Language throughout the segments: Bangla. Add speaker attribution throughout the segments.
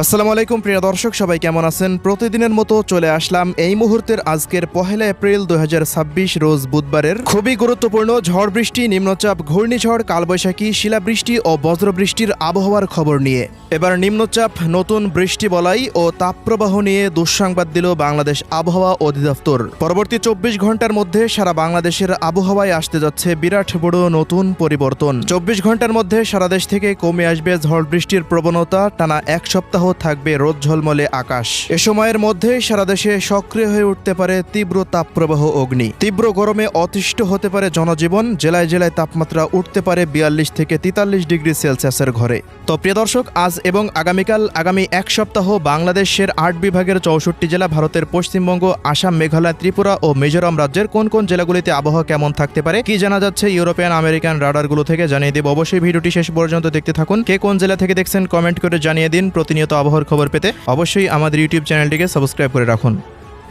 Speaker 1: আসসালামু আলাইকুম প্রিয় দর্শক, সবাই কেমন আছেন? প্রতিদিনের মতো চলে আসলাম এই মুহূর্তের আজকের 1 এপ্রিল 2026 রোজ বুধবারের খুবই গুরুত্বপূর্ণ ঝড় বৃষ্টি, নিম্নচাপ, ঘূর্ণিঝড়, কালবৈশাখী, শিলাবৃষ্টি ও বজ্রবৃষ্টির আবহাওয়ার খবর নিয়ে। এবার নিম্নচাপ, নতুন বৃষ্টি বলাই ও তাপপ্রবাহ নিয়ে দুঃসংবাদ দিল বাংলাদেশ আবহাওয়া অধিদপ্তর। পরবর্তী 24 ঘন্টার মধ্যে সারা বাংলাদেশের আবহাওয়ায় আসতে যাচ্ছে বিরাট বড় নতুন পরিবর্তন। 24 ঘন্টার মধ্যে সারা দেশ থেকে কমে আসবে ঝড় বৃষ্টির প্রবণতা। টানা এক সপ্তাহ থাকবে রোদ ঝলমলে আকাশ। এ সময়ের মধ্যে সারা দেশে সক্রিয় হয়ে উঠতে পারে তীব্র তাপপ্রবাহ অগ্নি। তীব্র গরমে অতিষ্ঠ হতে পারে জনজীবন। জেলায় জেলায় তাপমাত্রা উঠতে পারে 42 থেকে 43 ডিগ্রি সেলসিয়াসের ঘরে। তো প্রিয় দর্শক, আজ এবং আগামীকাল আগামী এক সপ্তাহ বাংলাদেশের 8 বিভাগের 64 জেলা, ভারতের পশ্চিমবঙ্গ, আসাম, মেঘালয়, ত্রিপুরা ও মিজোরাম রাজ্যের কোন কোন জেলাগুলিতে আবহাওয়া কেমন থাকতে পারে, কি জানা যাচ্ছে ইউরোপিয়ান আমেরিকান রাডারগুলো থেকে জানিয়ে দেব। অবশ্যই ভিডিওটি শেষ পর্যন্ত দেখতে থাকুন। কে কোন জেলা থেকে দেখছেন কমেন্ট করে জানিয়ে দিন। প্রতিনিয়ত আবহাওয়ার খবর পেতে অবশ্যই আমাদের ইউটিউব চ্যানেলটিকে সাবস্ক্রাইব করে রাখুন।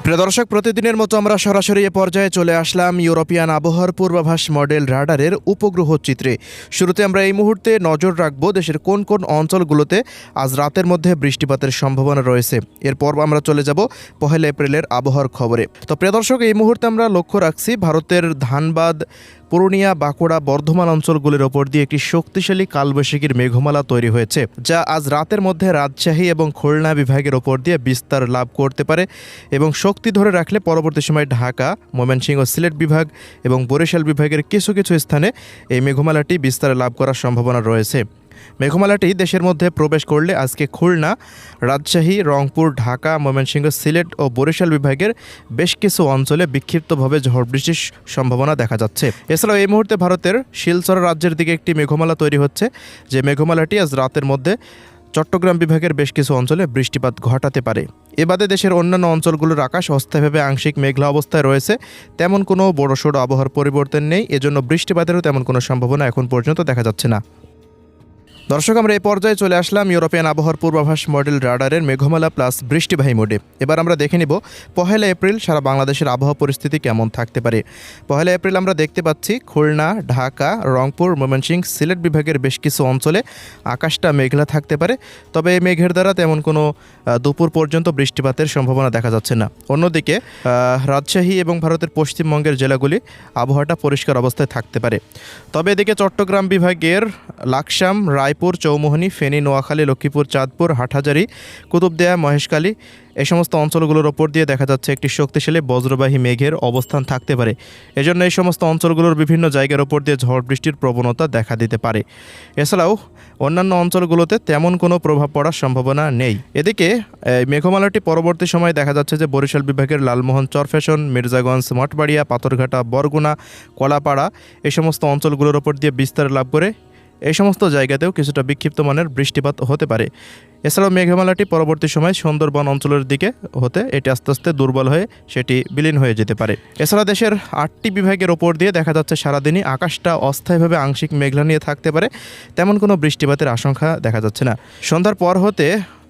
Speaker 1: প্রিয় দর্শক, প্রতিদিনের মতো আমরা সরাসরি এ পর্যায়ে চলে আসলাম ইউরোপিয়ান আবহাওয়ার পূর্বাভাস মডেল রাডারের উপগ্রহ চিত্রে। শুরুতে আমরা এই মুহূর্তে নজর রাখব দেশের কোন কোন অঞ্চলগুলোতে আজ রাতের মধ্যে বৃষ্টিপাতের সম্ভাবনা রয়েছে। এরপর আমরা চলে যাব 1 এপ্রিলের আবহাওয়ার খবরে। তো প্রিয় দর্শক, এই মুহূর্তে আমরা লক্ষ্য রাখছি ভারতের ধানবাদ, পুরুলিয়া, বাঁকুড়া, বর্ধমান অঞ্চলগুলির ওপর দিয়ে একটি শক্তিশালী কালবৈশাখীর মেঘমালা তৈরি হয়েছে, যা আজ রাতের মধ্যে রাজশাহী এবং খুলনা বিভাগের ওপর দিয়ে বিস্তার লাভ করতে পারে এবং শক্তি ধরে রাখলে পরবর্তী সময় ঢাকা, ময়মনসিংহ, সিলেট বিভাগ এবং বরিশাল বিভাগের কিছু কিছু স্থানে এই মেঘমালাটি বিস্তার লাভ করার সম্ভাবনা রয়েছে। মেঘমালাটি দেশের মধ্যে প্রবেশ করলে আজকে খুলনা, রাজশাহী, রংপুর, ঢাকা, ময়মনসিংহ, সিলেট ও বরিশাল বিভাগের বেশ কিছু অঞ্চলে বিক্ষিপ্তভাবে ঝড় বৃষ্টির সম্ভাবনা দেখা যাচ্ছে। এছাড়াও এই মুহূর্তে ভারতের শিলচর রাজ্যের দিকে একটি মেঘমালা তৈরি হচ্ছে, যে মেঘমালাটি আজ রাতের মধ্যে চট্টগ্রাম বিভাগের বেশ কিছু অঞ্চলে বৃষ্টিপাত ঘটাতে পারে। এ বাদে দেশের অন্যান্য অঞ্চলগুলোর আকাশ অস্থায়ীভাবে আংশিক মেঘলা অবস্থায় রয়েছে। তেমন কোনো বড়সড় আবহাওয়ার পরিবর্তন নেই, এজন্য বৃষ্টিপাতেরও তেমন কোনো সম্ভাবনা এখন পর্যন্ত দেখা যাচ্ছে না। দর্শক, আমরা এই পর্যায়ে চলে আসলাম ইউরোপিয়ান আবহাওয়ার পূর্বাভাস মডেল রাডারের মেঘমালা প্লাস বৃষ্টিবাহী মোডে। এবার আমরা দেখে নিব 1 এপ্রিল সারা বাংলাদেশের আবহাওয়া পরিস্থিতি কেমন থাকতে পারে। 1 এপ্রিল আমরা দেখতে পাচ্ছি খুলনা, ঢাকা, রংপুর, ময়মনসিংহ, সিলেট বিভাগের বেশ কিছু অঞ্চলে আকাশটা মেঘলা থাকতে পারে। তবে এই মেঘের দ্বারা তেমন কোনো দুপুর পর্যন্ত বৃষ্টিপাতের সম্ভাবনা দেখা যাচ্ছে না। অন্যদিকে রাজশাহী এবং ভারতের পশ্চিমবঙ্গের জেলাগুলি আবহাওয়াটা পরিষ্কার অবস্থায় থাকতে পারে। তবে এদিকে চট্টগ্রাম বিভাগের লাকসাম, রায়পুর, চৌমোহনী, ফেনী, নোয়াখালী, লক্ষ্মীপুর, চাঁদপুর, হাটহাজারী, কুতুবদিয়া, মহেশখালী এই সমস্ত অঞ্চলগুলোর ওপর দিয়ে দেখা যাচ্ছে একটি শক্তিশালী বজ্রবাহী মেঘের অবস্থান থাকতে পারে। এজন্য এই সমস্ত অঞ্চলগুলোর বিভিন্ন জায়গার ওপর দিয়ে ঝড় বৃষ্টির প্রবণতা দেখা দিতে পারে। এছাড়াও অন্যান্য অঞ্চলগুলোতে তেমন কোনো প্রভাব পড়ার সম্ভাবনা নেই। এদিকে মেঘমালাটি পরবর্তী সময়ে দেখা যাচ্ছে যে বরিশাল বিভাগের লালমোহন, চরফ্যাশন, মির্জাগঞ্জ, মঠবাড়িয়া, পাথরঘাটা, বরগুনা, কলাপাড়া এই সমস্ত অঞ্চলগুলোর ওপর দিয়ে বিস্তার লাভ করে এই সমস্ত জায়গাতেও কিছুটা বিক্ষিপ্ত মানের বৃষ্টিপাত হতে পারে। এছাড়াও মেঘমালাটি পরবর্তী সময় সুন্দরবন অঞ্চলের দিকে হতে এটি আস্তে আস্তে দুর্বল হয়ে সেটি বিলীন হয়ে যেতে পারে। এছাড়া দেশের 8টি বিভাগের ওপর দিয়ে দেখা যাচ্ছে সারাদিনই আকাশটা অস্থায়ীভাবে আংশিক মেঘলা নিয়ে থাকতে পারে। তেমন কোনো বৃষ্টিপাতের আশঙ্কা দেখা যাচ্ছে না। সন্ধ্যার পর হতে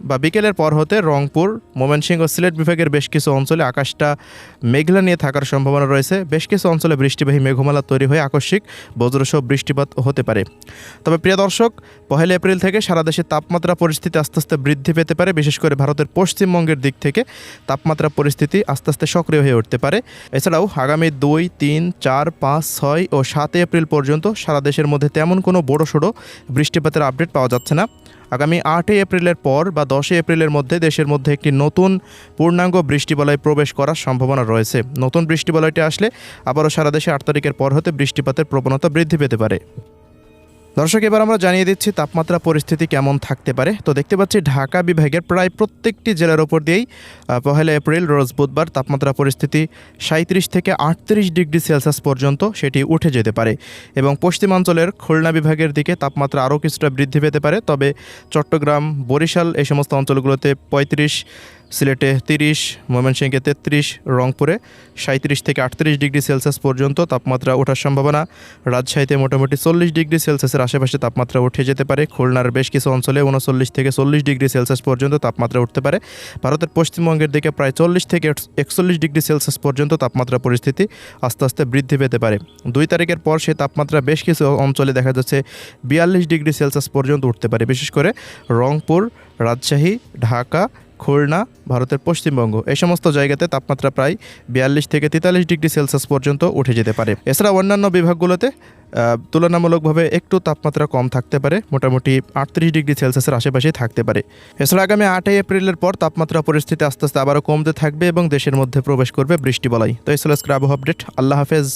Speaker 1: বা বিকেলের পর হতে রংপুর, ময়মনসিংহ, সিলেট বিভাগের বেশ কিছু অঞ্চলে আকাশটা মেঘলা নিয়ে থাকার সম্ভাবনা রয়েছে। বেশ কিছু অঞ্চলে বৃষ্টিবাহী মেঘমালা তৈরি হয়ে আকস্মিক বজ্রসহ বৃষ্টিপাত হতে পারে। তবে প্রিয় দর্শক, 1 এপ্রিল থেকে সারা দেশে তাপমাত্রা পরিস্থিতি আস্তে আস্তে বৃদ্ধি পেতে পারে। বিশেষ করে ভারতের পশ্চিমবঙ্গের দিক থেকে তাপমাত্রা পরিস্থিতি আস্তে আস্তে সক্রিয় হয়ে উঠতে পারে। এছাড়াও আগামী 2, 3, 4, 5, 6 ও 7 এপ্রিল পর্যন্ত সারা দেশের মধ্যে তেমন কোনো বড়সড় বৃষ্টিপাতের আপডেট পাওয়া যাচ্ছে না। আগামী 8 এপ্রিলের পর বা 10 এপ্রিলের মধ্যে দেশের মধ্যে একটি নতুন পূর্ণাঙ্গ বৃষ্টিবলয় প্রবেশ করার সম্ভাবনা রয়েছে। নতুন বৃষ্টিবলয়টি আসলে আবারও সারা দেশে 8 তারিখের পর হতে বৃষ্টিপাতের প্রবণতা বৃদ্ধি পেতে পারে। দর্শক, এবার আমরা জানিয়ে দিচ্ছি তাপমাত্রা পরিস্থিতি কেমন থাকতে পারে। তো দেখতে পাচ্ছি ঢাকা বিভাগের প্রায় প্রত্যেকটি জেলার ওপর দিয়েই 1 এপ্রিল রোজ বুধবার তাপমাত্রা পরিস্থিতি 37 থেকে 38 ডিগ্রি সেলসিয়াস পর্যন্ত সেটি উঠে যেতে পারে এবং পশ্চিমাঞ্চলের খুলনা বিভাগের দিকে তাপমাত্রা আরও কিছুটা বৃদ্ধি পেতে পারে। তবে চট্টগ্রাম, বরিশাল এই সমস্ত অঞ্চলগুলোতে 35 সিলেটে 30, ময়মনসিংহে 33, রংপুরে 37 থেকে 38 ডিগ্রি সেলসিয়াস পর্যন্ত তাপমাত্রা ওঠার সম্ভাবনা। রাজশাহীতে মোটামুটি 40 ডিগ্রি সেলসিয়াসের আশেপাশে তাপমাত্রা উঠে যেতে পারে। খুলনার বেশ কিছু অঞ্চলে 39 থেকে 40 ডিগ্রি সেলসিয়াস পর্যন্ত তাপমাত্রা উঠতে পারে। ভারতের পশ্চিমবঙ্গের দিকে প্রায় 40 থেকে 41 ডিগ্রি সেলসিয়াস পর্যন্ত তাপমাত্রা পরিস্থিতি আস্তে আস্তে বৃদ্ধি পেতে পারে। 2 তারিখের পর সেই তাপমাত্রা বেশ কিছু অঞ্চলে দেখা যাচ্ছে 42 ডিগ্রি সেলসিয়াস পর্যন্ত উঠতে পারে, বিশেষ করে রংপুর, রাজশাহী, ঢাকা, খুলনা, ভারতের পশ্চিমবঙ্গ এই সমস্ত জায়গাতে তাপমাত্রা প্রায় 42 থেকে 43 ডিগ্রি সেলসিয়াস পর্যন্ত উঠে যেতে পারে। এছাড়া অন্যান্য বিভাগগুলোতে তুলনামূলকভাবে একটু তাপমাত্রা কম থাকতে পারে, মোটামুটি 38 ডিগ্রি সেলসিয়াসের আশেপাশেই থাকতে পারে। এছাড়া আগামী 8 এপ্রিলের পর তাপমাত্রা পরিস্থিতি আস্তে আস্তে আবারও কমতে থাকবে এবং দেশের মধ্যে প্রবেশ করবে বৃষ্টিবলয়। তো এই ছিল আজকের আবহাওয়া আপডেট। আল্লাহ হাফেজ।